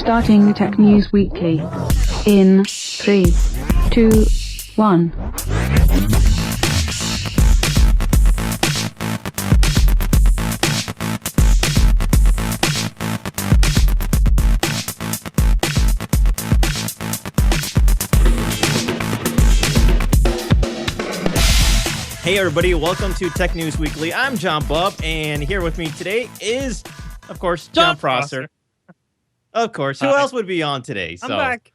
Starting Tech News Weekly in 3, 2, 1. Hey everybody, welcome to Tech News Weekly. I'm John Bubb, and here with me today is, of course, John Prosser. Of course, who else would be on today? I'm back.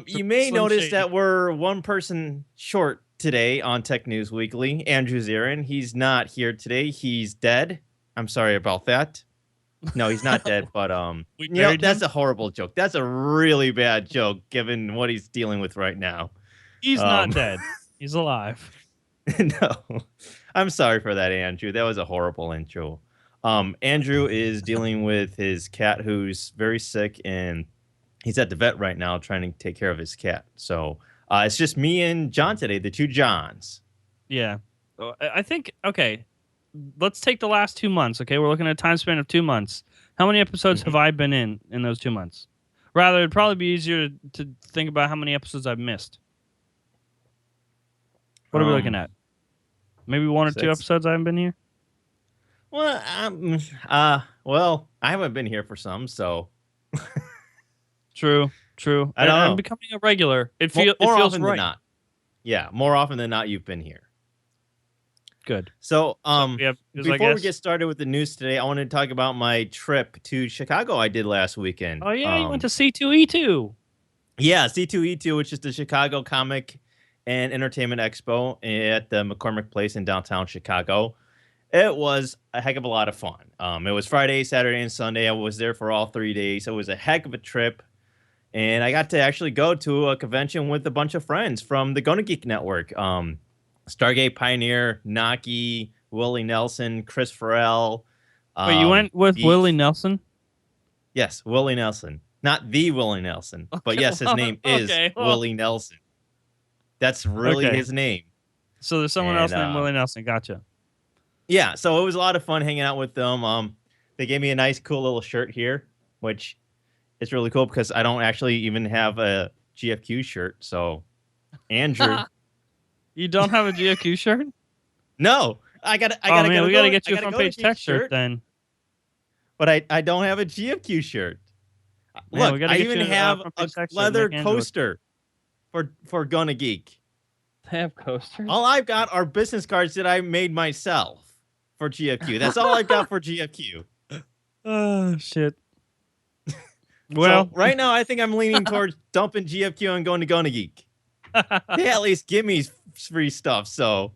You may notice that we're one person short today on Tech News Weekly. Andrew Zarin, he's not here today. He's dead. I'm sorry about that. No, he's not dead, but that's a horrible joke. That's a really bad joke given what he's dealing with right now. He's not dead. He's alive. No, I'm sorry for that, Andrew. That was a horrible intro. Andrew is dealing with his cat who's very sick, and he's at the vet right now trying to take care of his cat. So it's just me and John today, the two Johns. Yeah. I think, okay, let's take the last 2 months, okay? We're looking at a time span of 2 months. How many episodes have I been in those 2 months? Rather, it'd probably be easier to think about how many episodes I've missed. What are we looking at? Maybe 1 or 2 episodes I haven't been here? Well, I haven't been here for some, so. True. I don't know. I'm becoming a regular. It feels often right. than not. Yeah, more often than not, you've been here. Good. So before we get started with the news today, I wanted to talk about my trip to Chicago I did last weekend. Oh, yeah, you went to C2E2. Yeah, C2E2, which is the Chicago Comic and Entertainment Expo at the McCormick Place in downtown Chicago. It was a heck of a lot of fun. It was Friday, Saturday, and Sunday. I was there for all 3 days. It was a heck of a trip. And I got to actually go to a convention with a bunch of friends from the Gonna Geek Network. Stargate Pioneer, Naki, Willie Nelson, Chris Farrell. Wait, you went with Willie Nelson? Yes, Willie Nelson. Not the Willie Nelson, but yes, his name is Willie Nelson. That's really his name. So there's someone else named Willie Nelson. Gotcha. Yeah, so it was a lot of fun hanging out with them. They gave me a nice, cool little shirt here, which is really cool because I don't actually even have a GFQ shirt. So, Andrew, you don't have a GFQ shirt? No, we gotta get you a front page tech shirt then. But I don't have a GFQ shirt. Man, look, I even have a leather coaster for Gonna Geek. They have coasters? All I've got are business cards that I made myself for GFQ. That's all I've got for GFQ. Oh, shit. Well, so right now I think I'm leaning towards dumping GFQ and going to Gonna Geek. They at least give me free stuff, so.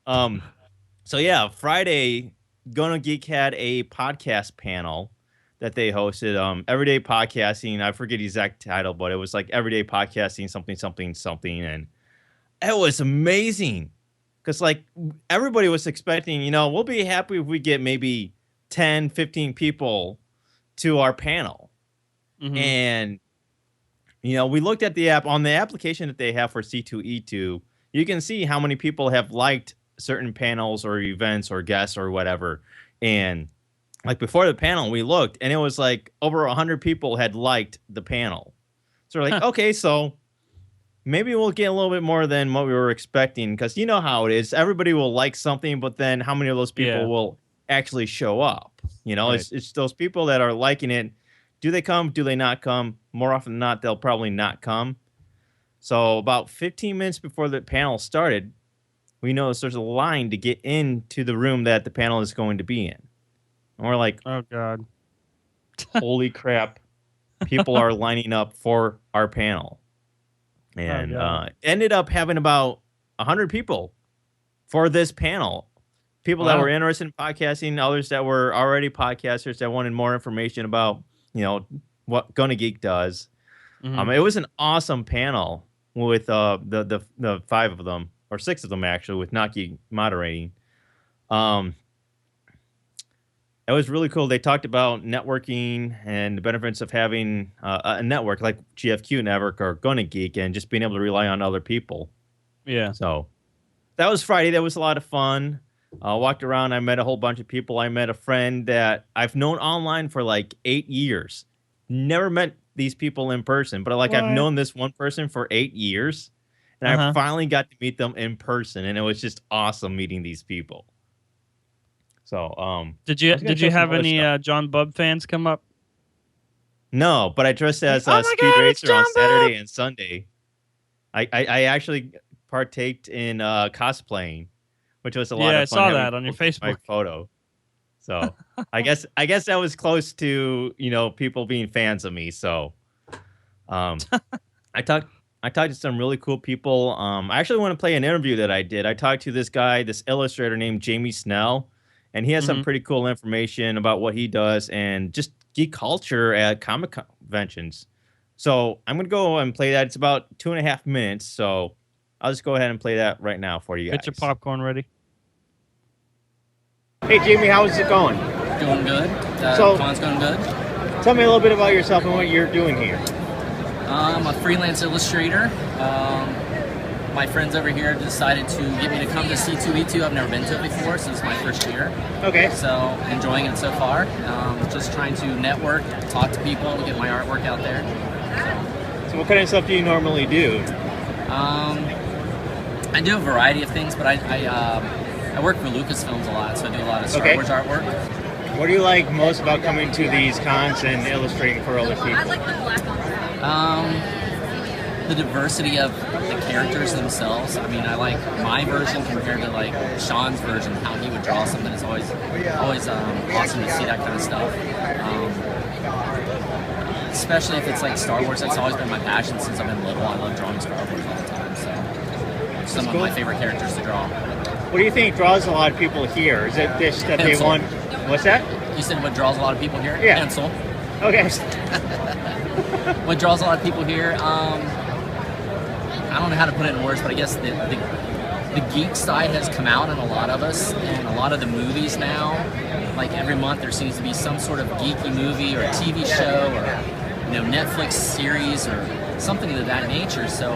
So yeah, Friday, Gonna Geek had a podcast panel that they hosted, Everyday Podcasting. I forget the exact title, but it was like Everyday Podcasting, something. And it was amazing because like everybody was expecting, we'll be happy if we get maybe 10, 15 people to our panel. Mm-hmm. And, we looked at the app on the application that they have for C2E2. You can see how many people have liked certain panels or events or guests or whatever. And like before the panel, we looked and it was like over 100 people had liked the panel. So we're like, okay, so maybe we'll get a little bit more than what we were expecting. Because you know how it is. Everybody will like something, but then how many of those people will actually show up? Right. It's those people that are liking it. Do they come? Do they not come? More often than not, they'll probably not come. So about 15 minutes before the panel started, we noticed there's a line to get into the room that the panel is going to be in. And we're like, oh, God. Holy crap. People are lining up for our panel. And ended up having about 100 people for this panel. People that were interested in podcasting, others that were already podcasters that wanted more information about, what Gonna Geek does. Mm-hmm. It was an awesome panel with the 5 of them, or 6 of them actually, with Naki moderating. It was really cool. They talked about networking and the benefits of having a network like GFQ Network or Gonna Geek and just being able to rely on other people. Yeah. So that was Friday. That was a lot of fun. Walked around. I met a whole bunch of people. I met a friend that I've known online for like 8 years. Never met these people in person, but like I've What? known this one person for 8 years, and I Uh-huh. finally got to meet them in person, and it was just awesome meeting these people. So, Did I you was gonna did show you some have other any stuff. John Bub fans come up? No, but I dressed Like, as oh a my speed God, it's racer on John Bub! Saturday and Sunday. I actually partaked in cosplaying, which was a lot Yeah, I of fun saw having that on your people take my Facebook. photo. So I guess that was close to people being fans of me. So um, I talked I talked to some really cool people. I actually want to play an interview that I did. I talked to this guy, this illustrator named Jamie Snell, and he has some Mhm. pretty cool information about what he does and just geek culture at comic conventions. So I'm gonna go and play that. It's about 2.5 minutes. So I'll just go ahead and play that right now for you Get your guys. popcorn ready. Hey Jamie, how's it going? Going good. So- Con's going good. Tell me a little bit about yourself and what you're doing here. I'm a freelance illustrator. My friends over here decided to get me to come to C2E2. I've never been to it before, so it's my first year. Okay. So enjoying it so far. Just trying to network, talk to people, get my artwork out there. So what kind of stuff do you normally do? I do a variety of things, but I work for Lucasfilms a lot, so I do a lot of Star Okay. Wars artwork. What do you like most about coming to these cons and illustrating for other people? The diversity of the characters themselves. I mean, I like my version compared to like Sean's version. How he would draw something is always awesome to see that kind of stuff. Especially if it's like Star Wars. That's always been my passion since I've been little. I love drawing Star Wars all the time. So some of my favorite characters to draw. What do you think draws a lot of people here? Is it this that they Pencil. want? What's that? You said what draws a lot of people here? Yeah. Pencil. Okay. What draws a lot of people here? I don't know how to put it in words, but I guess the geek side has come out in a lot of us, and a lot of the movies now. Like every month, there seems to be some sort of geeky movie or a TV show or Netflix series or something of that nature. So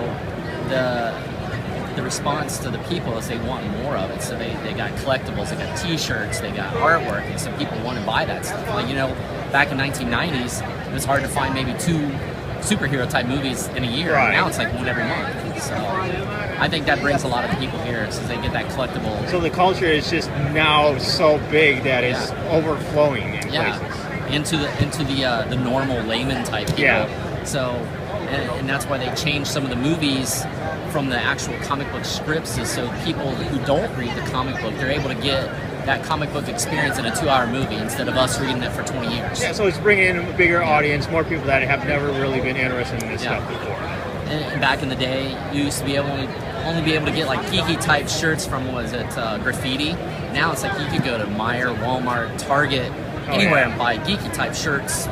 the response to the people is they want more of it. So they got collectibles, they got T-shirts, they got artwork, and so people want to buy that stuff. Like back in 1990s, it was hard to find maybe 2 superhero type movies in a year. Right. Now it's like one every month. So I think that brings a lot of people here since they get that collectible. So the culture is just now so big that it's overflowing in Yeah, places. into the normal layman type people. Yeah. So and that's why they changed some of the movies from the actual comic book scripts, is so people who don't read the comic book, they're able to get that comic book experience in a 2-hour movie instead of us reading it for 20 years. Yeah, so it's bringing in a bigger audience, more people that have never really been interested in this stuff before. And back in the day, you used to be able to only be able to get like geeky type shirts from Graffiti. Now it's like you could go to Meijer, Walmart, Target, anywhere and buy geeky type shirts,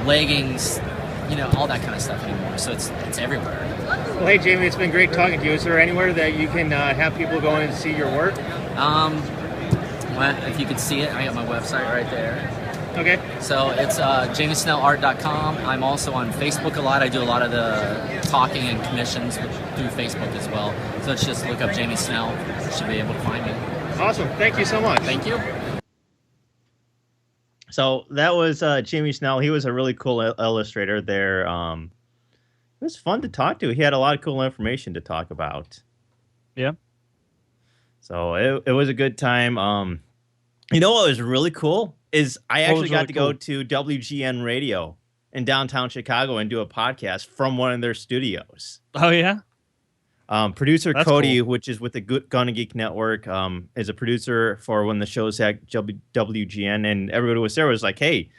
leggings, all that kind of stuff anymore. So it's everywhere. Well, hey Jamie, it's been great talking to you. Is there anywhere that you can have people go in and see your work? Well, if you could see it, I got my website right there. Okay. So it's jamiesnellart.com. I'm also on Facebook a lot. I do a lot of the talking and commissions through Facebook as well. So it's just look up Jamie Snell. You should be able to find me. Awesome. Thank you so much. Thank you. So that was Jamie Snell. He was a really cool illustrator there. It was fun to talk to. He had a lot of cool information to talk about. Yeah. So it was a good time. You know what was really cool is I actually got to go to WGN Radio in downtown Chicago and do a podcast from one of their studios. Oh yeah. Producer That's Cody, cool. which is with the Gun Geek Network, is a producer for when the show's at WGN, and everybody was there was like, hey,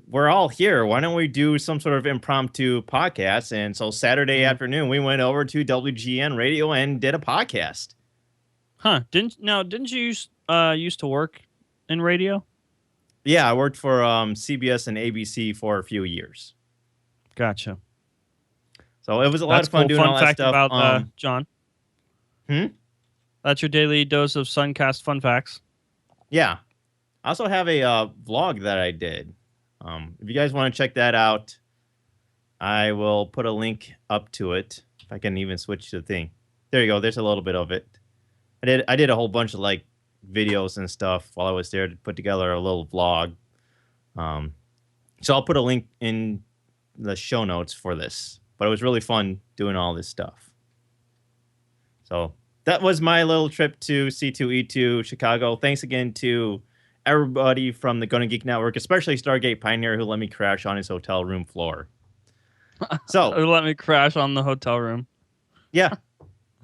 we're all here. Why don't we do some sort of impromptu podcast? And so Saturday afternoon, we went over to WGN Radio and did a podcast. Huh? Didn't you used to work in radio? Yeah, I worked for CBS and ABC for a few years. Gotcha. So it was a lot of fun cool. doing Fun all that fact stuff. about John. That's your daily dose of Suncast fun facts. Yeah. I also have a vlog that I did. If you guys want to check that out, I will put a link up to it. If I can even switch to the thing. There you go. There's a little bit of it. I did a whole bunch of like videos and stuff while I was there to put together a little vlog. So I'll put a link in the show notes for this. But it was really fun doing all this stuff. So that was my little trip to C2E2 Chicago. Thanks again to everybody from the Gonna Geek Network, especially Stargate Pioneer, who let me crash on his hotel room floor. So let me crash on the hotel room. Yeah,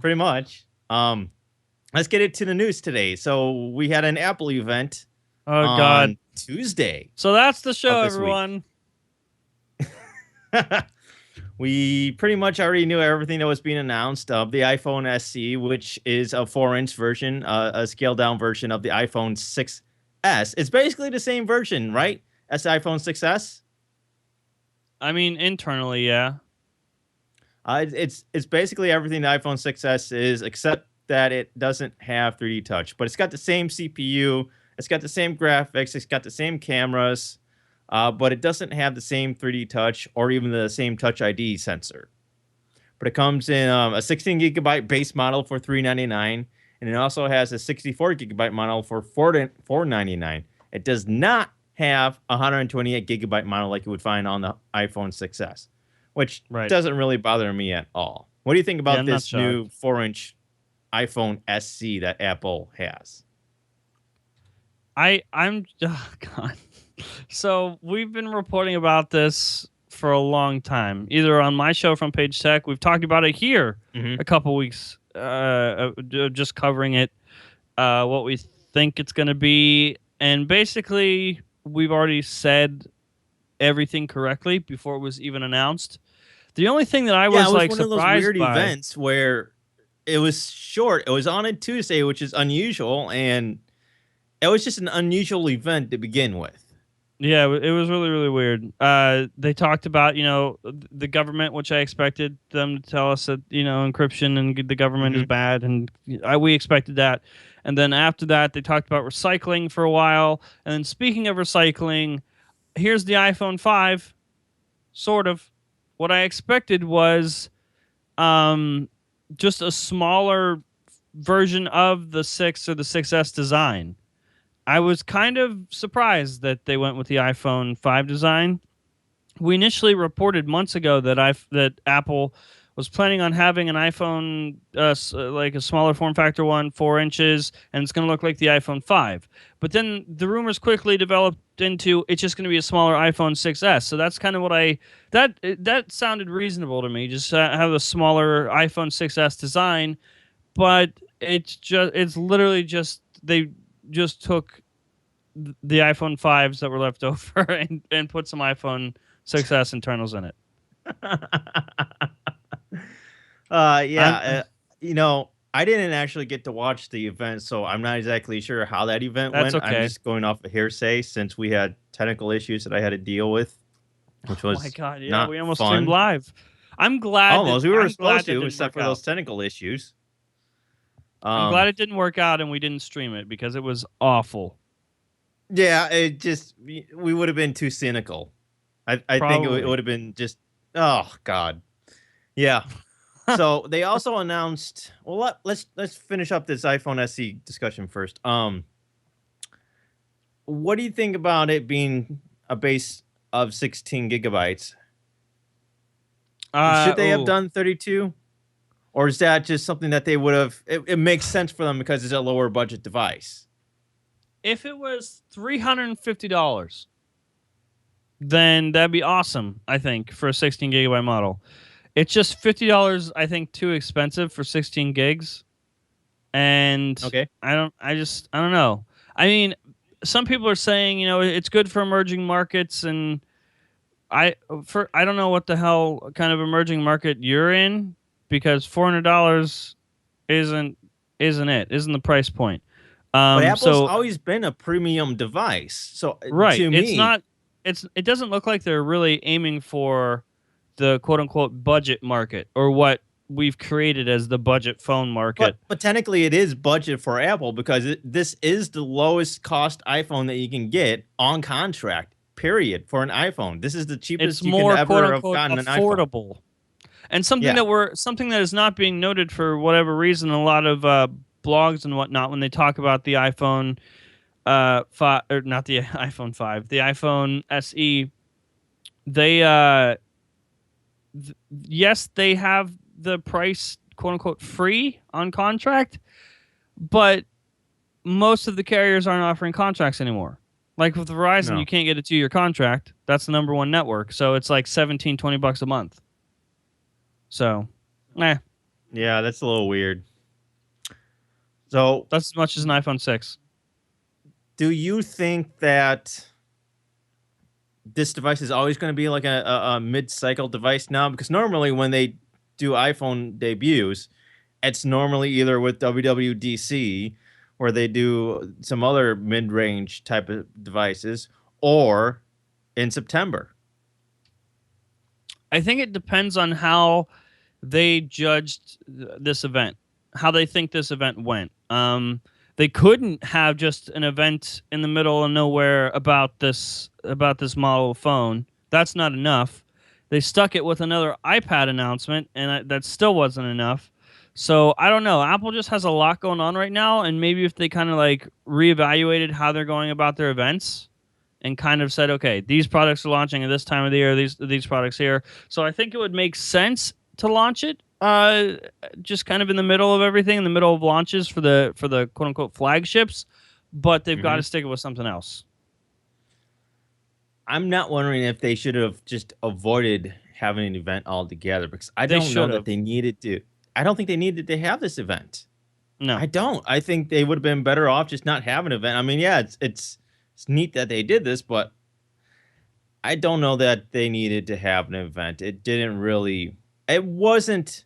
pretty much. Let's get into the news today. So we had an Apple event on God. Tuesday. So that's the show, everyone. We pretty much already knew everything that was being announced of the iPhone SE, which is a 4-inch version, a scaled-down version of the iPhone 6S. It's basically the same version, right? As the iPhone 6S? I mean, internally, yeah. It's basically everything the iPhone 6S is, except that it doesn't have 3D touch. But it's got the same CPU, it's got the same graphics, it's got the same cameras, but it doesn't have the same 3D touch or even the same Touch ID sensor. But it comes in a 16 gigabyte base model for $399, and it also has a 64 gigabyte model for $499. It does not have a 128 gigabyte model like you would find on the iPhone 6S, which doesn't really bother me at all. What do you think about this new 4-inch iPhone SE that Apple has? I'm oh God. So we've been reporting about this for a long time, either on my show from Page Tech. We've talked about it here a couple weeks, just covering it, what we think it's going to be, and basically we've already said everything correctly before it was even announced. The only thing that I was like one surprised of those weird by events where it was short. It was on a Tuesday, which is unusual, and it was just an unusual event to begin with. Yeah, it was really, really weird. They talked about, the government, which I expected them to tell us that, encryption and the government is bad, and we expected that. And then after that, they talked about recycling for a while. And then speaking of recycling, here's the iPhone 5, sort of. What I expected was just a smaller version of the 6 or the 6S design. I was kind of surprised that they went with the iPhone 5 design. We initially reported months ago that Apple was planning on having an iPhone, like a smaller form factor one, 4 inches, and it's going to look like the iPhone 5. But then the rumors quickly developed into it's just going to be a smaller iPhone 6S. So that's kind of what that sounded reasonable to me. Just have a smaller iPhone 6S design, but it's literally just they just took the iPhone 5s that were left over and put some iPhone 6S internals in it. I didn't actually get to watch the event, so I'm not exactly sure how that event went. Okay. I'm just going off of hearsay since we had technical issues that I had to deal with, which was oh my God, yeah, not we almost fun. streamed live. I'm glad. Almost, we were supposed to, except for those technical issues. I'm glad it didn't work out and we didn't stream it because it was awful. Yeah, we would have been too cynical. I think it would have been just, oh God. Yeah. So they also announced, well, let's finish up this iPhone SE discussion first. What do you think about it being a base of 16 gigabytes? Should they have done 32? Or is that just something that they would have... It makes sense for them because it's a lower budget device. If it was $350, then that'd be awesome, I think, for a 16 gigabyte model. It's just $50, I think, too expensive for 16 gigs. And I don't know. I mean, some people are saying, it's good for emerging markets, and I don't know what the hell kind of emerging market you're in, because $400 isn't the price point. But Apple's always been a premium device. So to me, it doesn't look like they're really aiming for the quote unquote budget market, or what we've created as the budget phone market. But technically it is budget for Apple because this is the lowest cost iPhone that you can get on contract, period, for an iPhone. This is the cheapest you can ever have gotten an affordable. iPhone. And something that is not being noted for whatever reason, a lot of blogs and whatnot when they talk about the iPhone 5, or not the iPhone 5, the iPhone SE, they yes, they have the price quote unquote free on contract, but most of the carriers aren't offering contracts anymore. Like with Verizon, No. you can't get a 2-year contract. That's the number one network. So it's like $17-20 a month. So, Yeah, that's a little weird. So, that's as much as an iPhone 6. do you think that this device is always going to be like a mid-cycle device now? Because normally when they do iPhone debuts, it's normally either with WWDC, where they do some other mid-range type of devices, or in September. I think it depends on how they judged this event, how they think this event went. They couldn't have just an event in the middle of nowhere about this model phone. That's not enough. They stuck it with another iPad announcement, and that still wasn't enough. So I don't know. Apple just has a lot going on right now, and maybe if they kind of like reevaluated how they're going about their events and kind of said, okay, these products are launching at this time of the year, these products here. So I think it would make sense to launch it just kind of in the middle of everything, in the middle of launches for the quote unquote flagships, but they've got to stick it with something else. I'm not wondering if they should have just avoided having an event altogether, because I don't know that they needed to. I don't think they needed to have this event. No, I don't. I think they would have been better off just not having an event. I mean, yeah, it's neat that they did this, but I don't know that they needed to have an event. It didn't really. It wasn't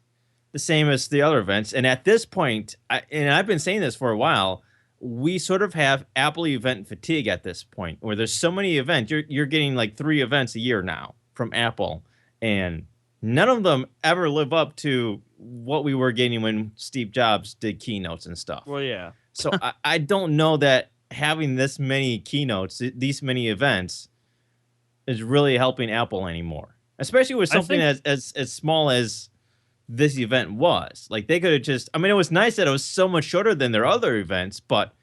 the same as the other events. And at this point, and I've been saying this for a while, we sort of have Apple event fatigue at this point, where there's so many events. You're getting like 3 events a year now from Apple, and none of them ever live up to what we were getting when Steve Jobs did keynotes and stuff. Well, yeah. So I don't know that having this many keynotes, these many events, is really helping Apple anymore. Especially with something as small as this event was. Like, they could have just... I mean, it was nice that it was so much shorter than their other events, but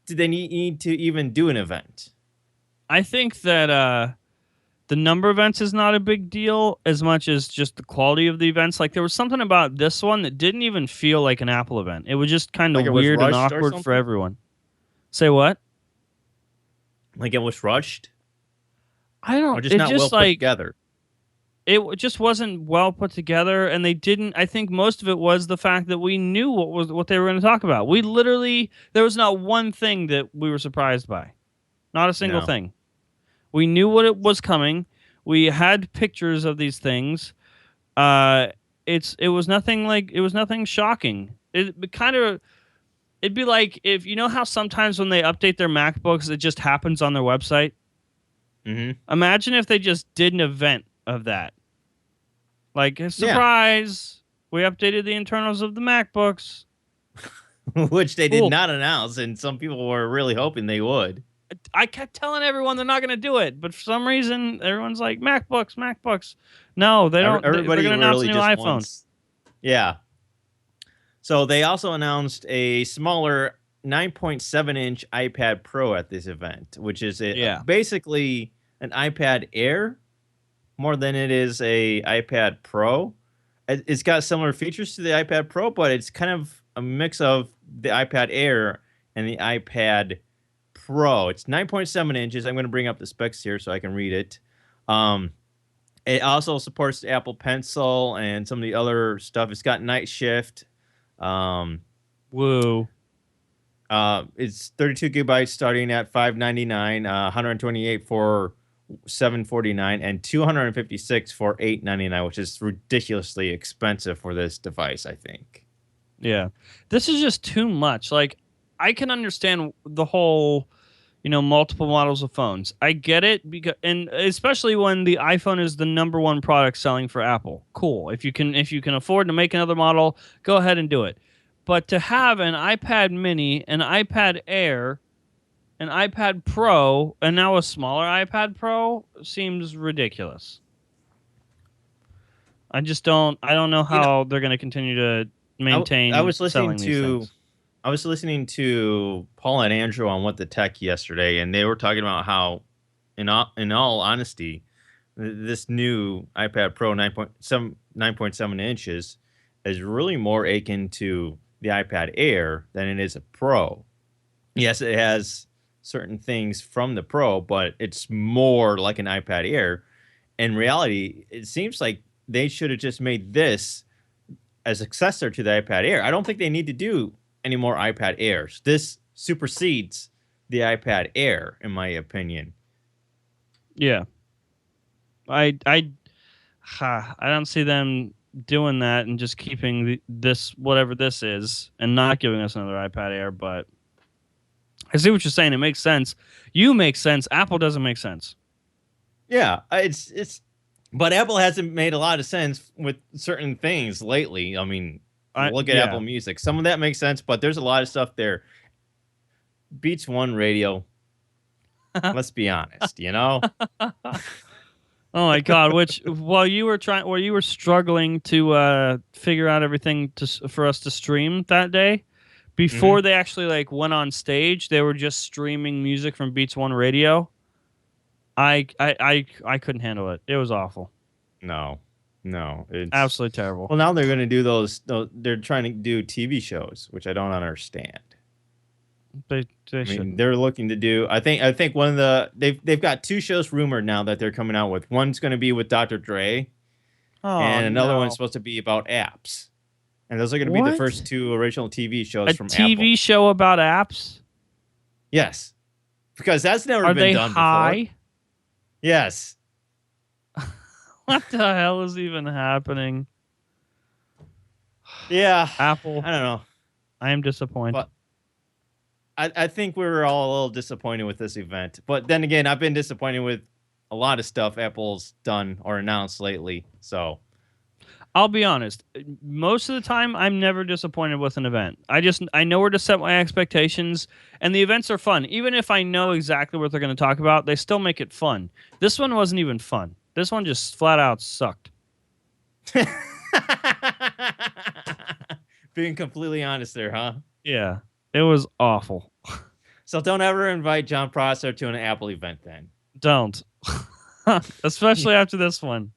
did they need to even do an event? I think that the number of events is not a big deal as much as just the quality of the events. Like, there was something about this one that didn't even feel like an Apple event. It was just kind of Like weird and awkward for everyone. Say what? Like, it was rushed? I don't... Or just not well put together? It just wasn't well put together, and they didn't... I think most of it was the fact that we knew what they were going to talk about. We literally... There was not one thing that we were surprised by. Not a single thing. We knew what it was coming. We had pictures of these things. It was nothing shocking. It'd be like if you know how sometimes when they update their MacBooks, it just happens on their website. Mm-hmm. Imagine if they just did an event of that. Like, a surprise, we updated the internals of the MacBooks. Which they did not announce, and some people were really hoping they would. I kept telling everyone they're not going to do it, but for some reason, everyone's like, MacBooks. No, they don't. Everybody they're going to announce a new iPhone. Wants... Yeah. So they also announced a smaller 9.7-inch iPad Pro at this event, which is basically an iPad Air more than it is a iPad Pro. It's got similar features to the iPad Pro, but it's kind of a mix of the iPad Air and the iPad Pro. It's 9.7 inches. I'm going to bring up the specs here so I can read it. It also supports the Apple Pencil and some of the other stuff. It's got night shift. Whoa. It's 32 gigabytes starting at $599, 128 for $749, and 256 for $899, which is ridiculously expensive for this device, I think. Yeah. This is just too much. Like, I can understand the whole, multiple models of phones. I get it, and especially when the iPhone is the number one product selling for Apple. Cool. If you can afford to make another model, go ahead and do it. But to have an iPad Mini, an iPad Air, an iPad Pro, and now a smaller iPad Pro seems ridiculous. I don't know how they're going to continue to maintain. I was listening to I was listening to Paul and Andrew on What the Tech yesterday, and they were talking about how, in all honesty, this new iPad Pro 9.7 inches is really more akin to the iPad Air than it is a Pro. Yes, it has certain things from the Pro, but it's more like an iPad Air. In reality, it seems like they should have just made this a successor to the iPad Air. I don't think they need to do any more iPad Airs. This supersedes the iPad Air, in my opinion. Yeah. I don't see them doing that and just keeping this whatever this is and not giving us another iPad Air. But I see what you're saying. It makes sense. You make sense. Apple doesn't make sense. Yeah, it's. But Apple hasn't made a lot of sense with certain things lately. I mean, look at Apple Music. Some of that makes sense, but there's a lot of stuff there. Beats One Radio. Let's be honest, you know. Oh my God! Which while you were struggling to figure out everything for us to stream that day, before they actually like went on stage, they were just streaming music from Beats One Radio. I couldn't handle it. It was awful. No, it's absolutely terrible. Well, now they're going to do those. They're trying to do TV shows, which I don't understand. They should. They're looking to do. I think one of the they've got two shows rumored now that they're coming out with. One's going to be with Dr. Dre, and another one's supposed to be about apps. And those are going to be the first two original TV shows from Apple. A TV show about apps? Yes, because that's never been done before. Are they high? Yes. What the hell is even happening? Yeah, Apple. I don't know. I am disappointed. But I think we were all a little disappointed with this event. But then again, I've been disappointed with a lot of stuff Apple's done or announced lately. So I'll be honest. Most of the time, I'm never disappointed with an event. I know where to set my expectations, and the events are fun. Even if I know exactly what they're going to talk about, they still make it fun. This one wasn't even fun. This one just flat out sucked. Being completely honest there, huh? Yeah, it was awful. So don't ever invite John Prosser to an Apple event then. Don't. Especially after this one.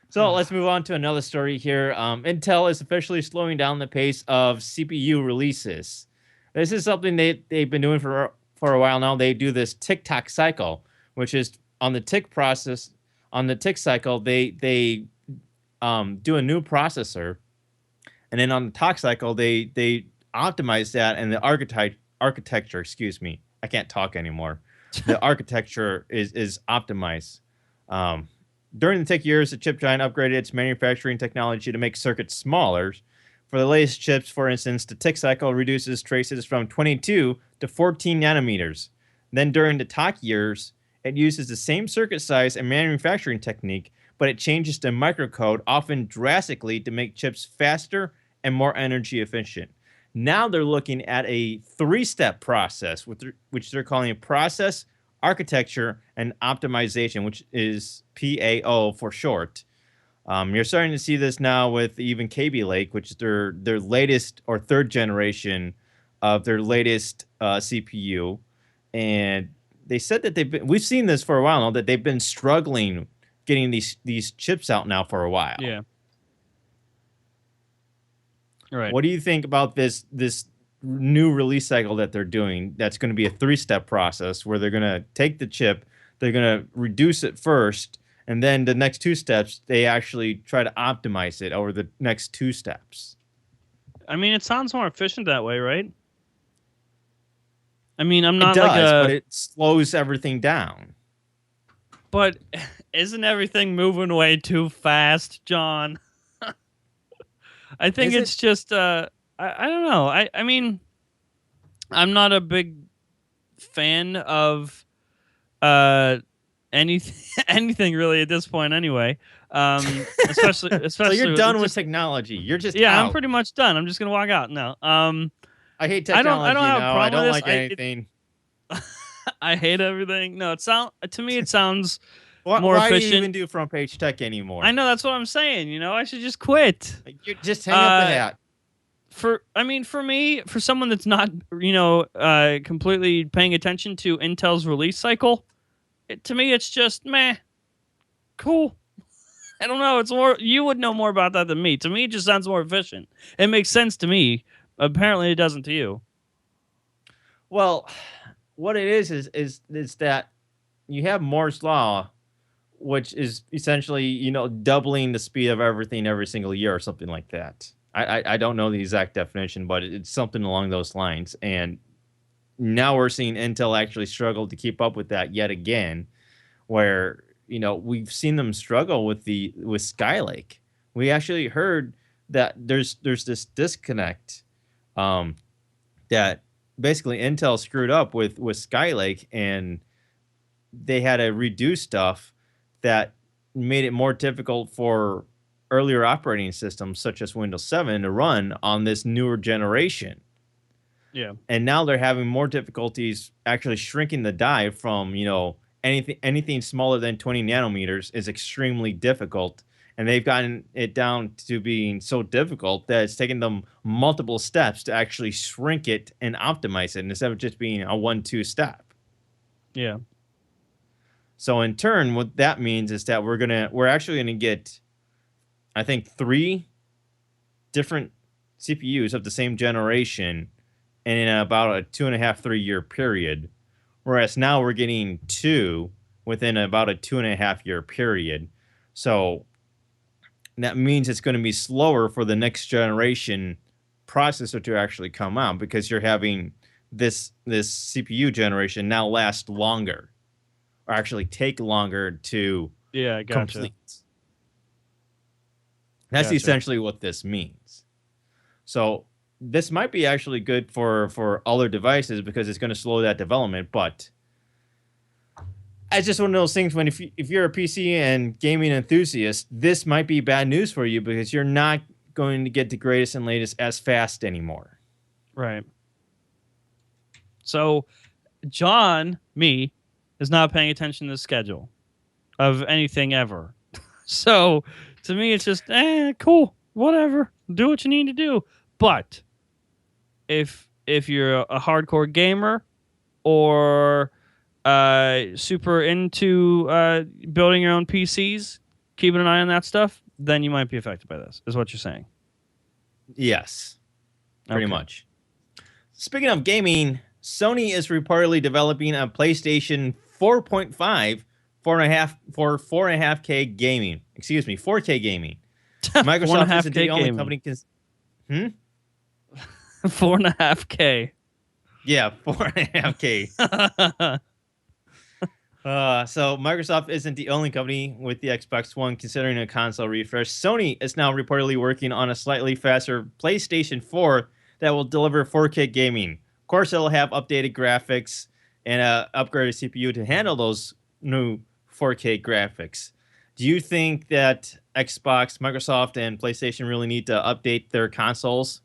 So let's move on to another story here. Intel is officially slowing down the pace of CPU releases. This is something they've been doing for a while now. They do this tick-tock cycle, which is on the tick process. On the tick cycle, they do a new processor, and then on the tock cycle, they optimize that, and the architecture. Excuse me, I can't talk anymore. The architecture is optimized. During the tick years, the chip giant upgraded its manufacturing technology to make circuits smaller. For the latest chips, for instance, the tick cycle reduces traces from 22 to 14 nanometers. Then during the tock years, it uses the same circuit size and manufacturing technique, but it changes the microcode, often drastically, to make chips faster and more energy efficient. Now they're looking at a three-step process, which they're calling a process, architecture, and optimization, which is PAO for short. You're starting to see this now with even KB Lake, which is their latest or third generation of their latest CPU. And they said that we've seen this for a while now, that they've been struggling getting these chips out now for a while. Yeah. Right. What do you think about this new release cycle that they're doing? That's going to be a three-step process where they're going to take the chip, they're going to reduce it first, and then the next two steps, they actually try to optimize it over the next two steps. I mean, it sounds more efficient that way, right? I mean, I'm not it does, like but it slows everything down. But isn't everything moving way too fast, John? I think it's just I don't know. I mean, I'm not a big fan of anything really at this point anyway. Especially so you're done with technology. You're just out. I'm pretty much done. I'm just gonna walk out. No. I hate technology. I don't have a problem I don't with like anything. I hate everything. No, to me it sounds more efficient. Why do you even do front page tech anymore? I know, that's what I'm saying. You know, I should just quit. You just hang up the hat. for me, for someone that's not completely paying attention to Intel's release cycle, to me it's just meh, cool. I don't know. It's more, you would know more about that than me. To me, it just sounds more efficient. It makes sense to me. Apparently, it doesn't to you. Well, what it is that you have Moore's law, which is essentially doubling the speed of everything every single year or something like that. I don't know the exact definition, but it's something along those lines. And now we're seeing Intel actually struggle to keep up with that yet again, where we've seen them struggle with Skylake. We actually heard that there's this disconnect, that basically Intel screwed up with Skylake, and they had to redo stuff that made it more difficult for earlier operating systems such as Windows 7 to run on this newer generation. Yeah. And now they're having more difficulties actually shrinking the die from, anything smaller than 20 nanometers is extremely difficult. And they've gotten it down to being so difficult that it's taken them multiple steps to actually shrink it and optimize it instead of just being a 1-2 step. Yeah. So in turn, what that means is that we're actually gonna get, I think, 3 different CPUs of the same generation in about a 2.5-3 year period, whereas now we're getting 2 within about a 2.5 year period. So that means it's going to be slower for the next generation processor to actually come out, because you're having this CPU generation now last longer, or actually take longer to complete. That's essentially what this means. So this might be actually good for other devices because it's going to slow that development, but it's just one of those things when if you're a PC and gaming enthusiast, this might be bad news for you because you're not going to get the greatest and latest as fast anymore. Right. So John, me, is not paying attention to the schedule of anything ever. So to me, it's just, cool, whatever. Do what you need to do. But if you're a hardcore gamer or super into building your own PCs, keeping an eye on that stuff, then you might be affected by this, is what you're saying. Yes, pretty much. Speaking of gaming, Sony is reportedly developing a PlayStation 4.5 for 4.5K gaming. Excuse me, 4K gaming. Microsoft isn't the only company. 4.5K. Yeah, 4.5K. So Microsoft isn't the only company with the Xbox One considering a console refresh. Sony is now reportedly working on a slightly faster PlayStation 4 that will deliver 4K gaming. Of course, it'll have updated graphics and an upgraded CPU to handle those new 4K graphics. Do you think that Xbox, Microsoft, and PlayStation really need to update their consoles?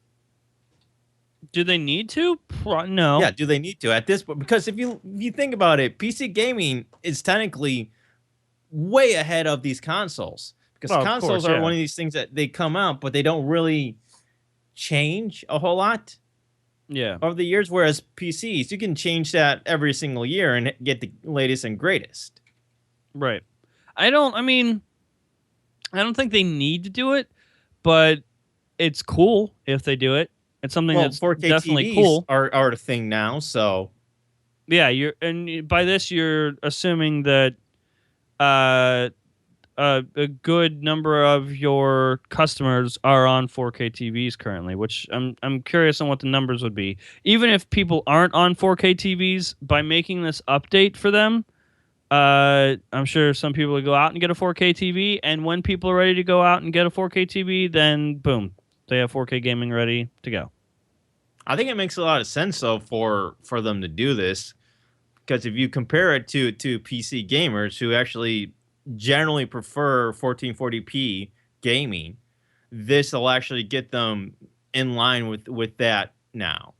Do they need to? No. Yeah, do they need to at this point? Because if you think about it, PC gaming is technically way ahead of these consoles. Because consoles are one of these things that they come out, but they don't really change a whole lot over the years. Whereas PCs, you can change that every single year and get the latest and greatest. Right. I don't think they need to do it, but it's cool if they do it. It's something that's 4K definitely TVs cool. Are a thing now, so yeah, by this you're assuming that a good number of your customers are on 4K TVs currently, which I'm curious on what the numbers would be. Even if people aren't on 4K TVs, by making this update for them, I'm sure some people would go out and get a 4K TV, and when people are ready to go out and get a 4K TV, then boom, they have 4K gaming ready to go. I think it makes a lot of sense, though, for them to do this, because if you compare it to PC gamers who actually generally prefer 1440p gaming, this will actually get them in line with that now.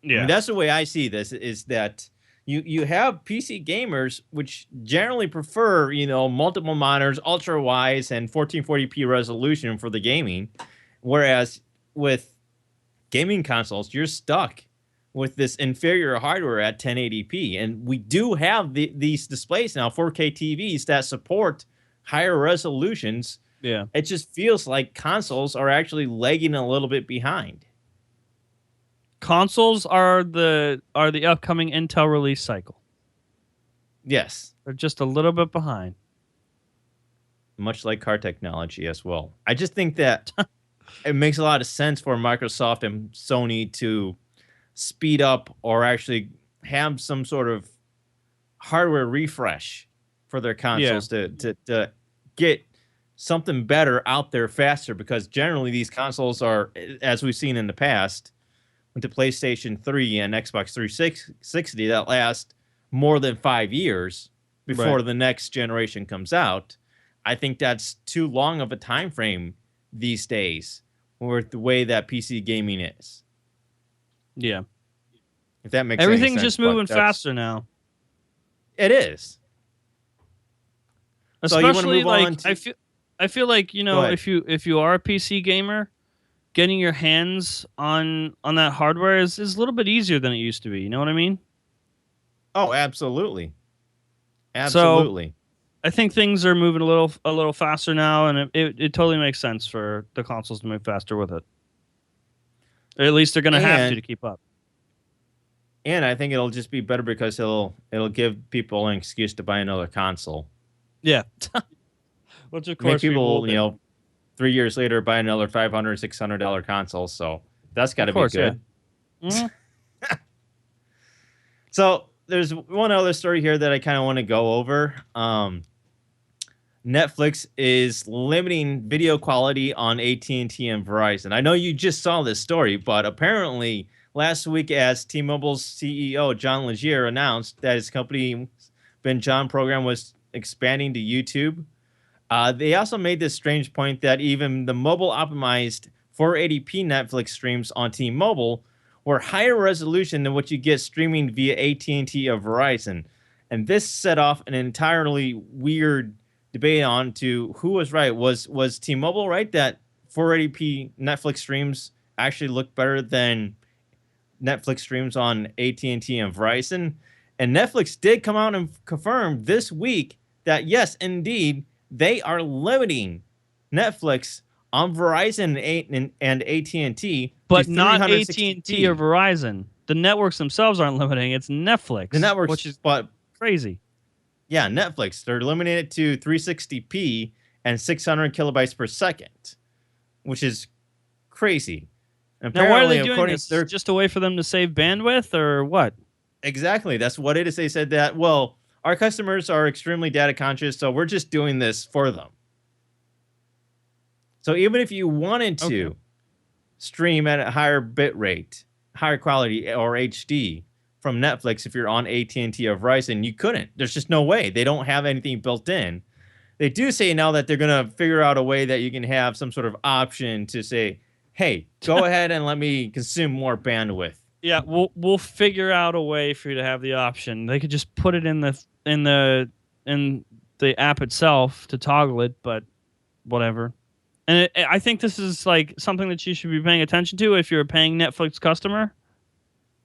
Yeah, I mean, that's the way I see this, is that you have PC gamers which generally prefer, multiple monitors, ultra wides, and 1440p resolution for the gaming, whereas with gaming consoles, you're stuck with this inferior hardware at 1080p. And we do have these displays now, 4K TVs that support higher resolutions. Yeah. It just feels like consoles are actually lagging a little bit behind. Consoles are the upcoming Intel release cycle. Yes. They're just a little bit behind. Much like car technology as well. I just think that it makes a lot of sense for Microsoft and Sony to speed up or actually have some sort of hardware refresh for their consoles to get something better out there faster, because generally these consoles are, as we've seen in the past with the PlayStation 3 and Xbox 360, that last more than 5 years before the next generation comes out. I think that's too long of a time frame these days with the way that PC gaming is. Yeah. If that makes Everything's any sense, just moving faster now. It is. Especially so you move like on to, I feel like, you know, if you are a PC gamer, getting your hands on that hardware is a little bit easier than it used to be. You know what I mean? Oh, absolutely. Absolutely. So, I think things are moving a little faster now, and it totally makes sense for the consoles to move faster with it. Or at least they're going to have to keep up. And I think it'll just be better because it'll give people an excuse to buy another console. Yeah. Which of course make people, 3 years later buy another $500, $600 console. So that's got to be good. Yeah. Mm-hmm. So there's one other story here that I kind of want to go over. Netflix is limiting video quality on AT&T and Verizon. I know you just saw this story, but apparently last week, as T-Mobile's CEO John Legere announced that his company Ben John program was expanding to YouTube, they also made this strange point that even the mobile-optimized 480p Netflix streams on T-Mobile were higher resolution than what you get streaming via AT&T or Verizon. And this set off an entirely weird debate on to who was right. Was T-Mobile right that 480p Netflix streams actually look better than Netflix streams on AT&T and Verizon? And Netflix did come out and confirm this week that yes, indeed, they are limiting Netflix on Verizon and AT&T, but not AT&T or Verizon. The networks themselves aren't limiting. It's Netflix. The networks, which is but crazy. Yeah, Netflix. They're limiting it to 360p and 600 kilobytes per second, which is crazy. And now, why are they doing this? They're just a way for them to save bandwidth, or what? Exactly. That's what it is. They said that, well, our customers are extremely data conscious, so we're just doing this for them. So even if you wanted to stream at a higher bit rate, higher quality, or HD from Netflix, if you're on AT&T or Verizon, you couldn't. There's just no way. They don't have anything built in. They do say now that they're going to figure out a way that you can have some sort of option to say, hey, go ahead and let me consume more bandwidth. Yeah, we'll figure out a way for you to have the option. They could just put it in the app itself to toggle it, but whatever. And I think this is like something that you should be paying attention to if you're a paying Netflix customer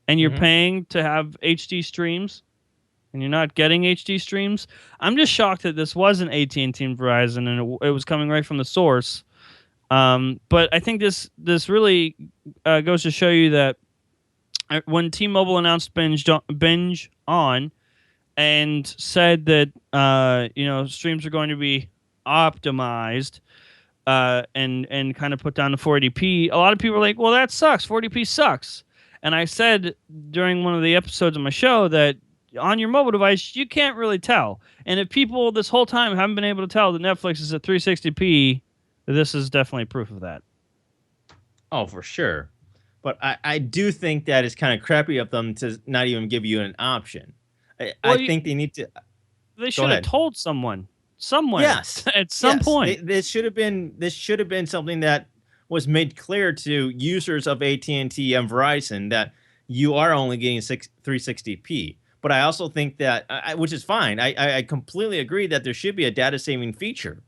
and you're paying to have HD streams and you're not getting HD streams. I'm just shocked that this wasn't AT&T and Verizon and it was coming right from the source. But I think this really goes to show you that when T-Mobile announced Binge On and said that streams are going to be optimized and kind of put down to 480p, a lot of people are like, well, that sucks. 480p sucks. And I said during one of the episodes of my show that on your mobile device, you can't really tell. And if people this whole time haven't been able to tell that Netflix is at 360p, this is definitely proof of that. Oh, for sure. But I do think that it's kind of crappy of them to not even give you an option. I think they need to. They should have told someone somewhere. Yes, at some point. This should have been something that was made clear to users of AT&T and Verizon that you are only getting 360p. But I also think that, which is fine. I completely agree that there should be a data saving feature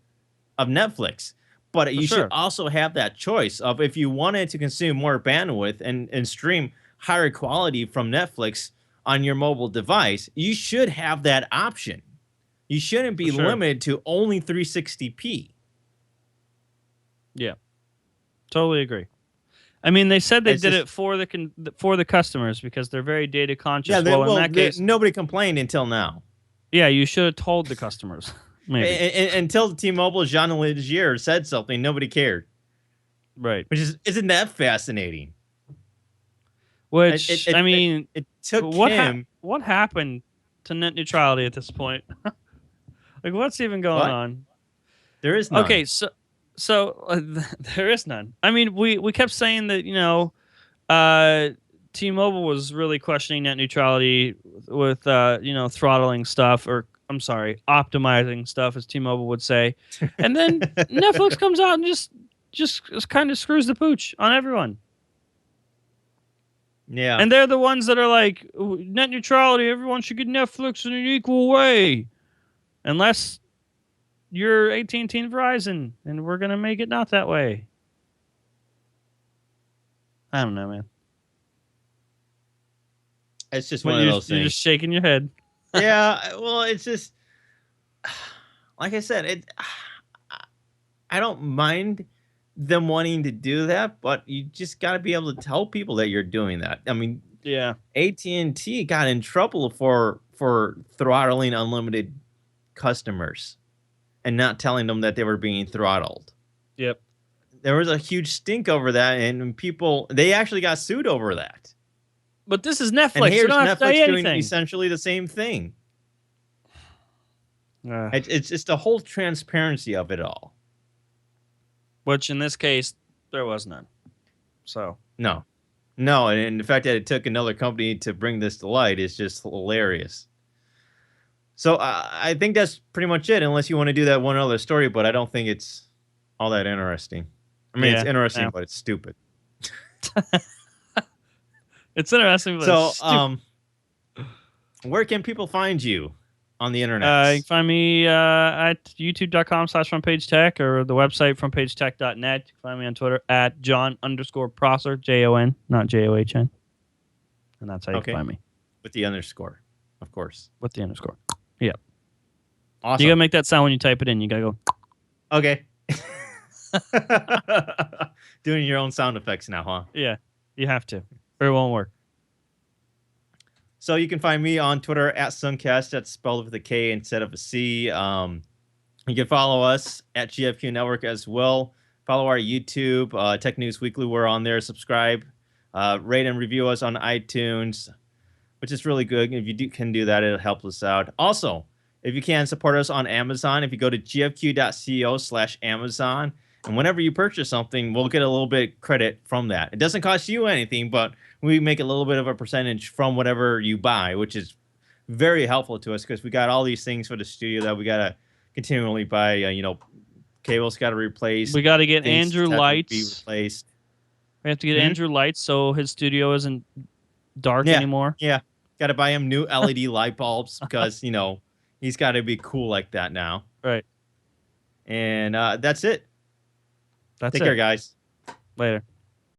of Netflix. But you sure. should also have that choice of if you wanted to consume more bandwidth and stream higher quality from Netflix on your mobile device, you should have that option. You shouldn't be sure. limited to only 360p. Yeah, totally agree. I mean, they said they It's did just- it for the customers because they're very data conscious. Yeah, well, in that case, nobody complained until now. yeah, you should have told the customers. Maybe. Until T-Mobile Jean Legier said something, nobody cared. Right. Isn't that fascinating? Which I mean, it took him. What happened to net neutrality at this point? Like, what's even going on? There is none. Okay, so there is none. I mean, we kept saying that T-Mobile was really questioning net neutrality with throttling stuff, or I'm sorry, optimizing stuff, as T-Mobile would say, and then Netflix comes out and just kind of screws the pooch on everyone. Yeah, And they're the ones that are like, net neutrality, everyone should get Netflix in an equal way, unless you're AT&T and Verizon, and we're gonna make it not that way. I don't know, man. it's just But one of you're, those you're things. just shaking your head. Yeah, well, it's just like I said. I don't mind them wanting to do that, but you just got to be able to tell people that you're doing that. I mean, Yeah. AT&T got in trouble for throttling unlimited customers and not telling them that they were being throttled. Yep. There was a huge stink over that, and they actually got sued over that. But this is And Netflix. You here's don't have to Netflix say doing anything. essentially the same thing. It's just the whole transparency of it all. Which in this case, there was none. So No, and the fact that it took another company to bring this to light is just hilarious. So I think that's pretty much it, unless you want to do that one other story, but I don't think it's all that interesting. I mean, it's interesting, yeah. but it's stupid. it's interesting. But So, it's stupid. where can people find you on the internet? You can find me at youtube.com/frontpagetech or the website frontpagetech.net. You can find me on Twitter at John_Prosser, JON, not JOHN. And that's how you can find me. With the underscore, of course. With the underscore. Yeah. Awesome. You got to make that sound when you type it in. You got to go. Okay. Doing your own sound effects now, huh? Yeah, you have to, or it won't work. So you can find me on Twitter at Suncast. That's spelled with a K instead of a C. You can follow us at GFQ Network as well. Follow our YouTube, Tech News Weekly. We're on there. Subscribe, rate and review us on iTunes, which is really good. If you can do that, it'll help us out. Also, if you can, support us on Amazon. If you go to gfq.co/Amazon, and whenever you purchase something, we'll get a little bit credit from that. It doesn't cost you anything, but we make a little bit of a percentage from whatever you buy, which is very helpful to us because we got all these things for the studio that we got to continually buy. Cables got to replace. We got to get things Andrew have to lights. be replaced. We have to get Andrew lights so his studio isn't dark anymore. Yeah, got to buy him new LED light bulbs because he's got to be cool like that now. Right. And that's it. That's Take it. care, guys. Later.